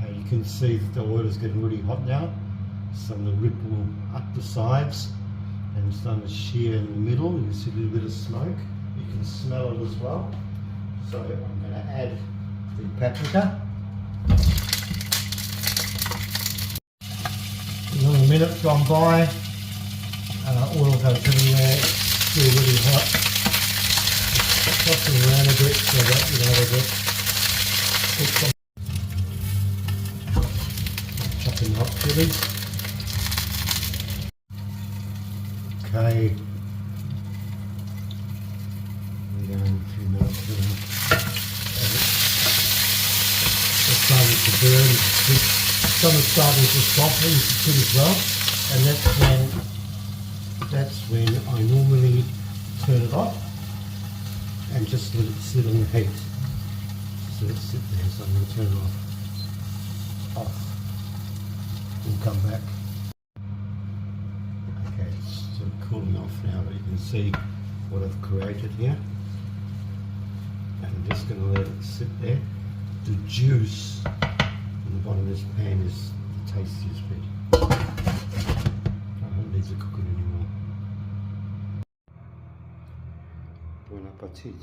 Okay, you can see that the oil is getting really hot now. It's starting to ripple up the sides and it's starting to shear in the middle. You can see a little bit of smoke. You can smell it as well. So I'm going to add the paprika. Another minute gone by, oil goes everywhere, it's still really hot. Tossing around a bit so that they get cooked on. Chopping hot chilies. Okay, we're going a few minutes now. It's starting to burn. Some are starting to soften, which is good as well, and that's when I normally turn it off and just let it sit on the heat. Just let it sit there, so I'm going to turn it off. We'll come back. Okay, it's sort of cooling off now, but you can see what I've created here. And I'm just going to let it sit there. The juice on the bottom of this pan is the tastiest bit. I don't need to cook it anymore. Bon appetit.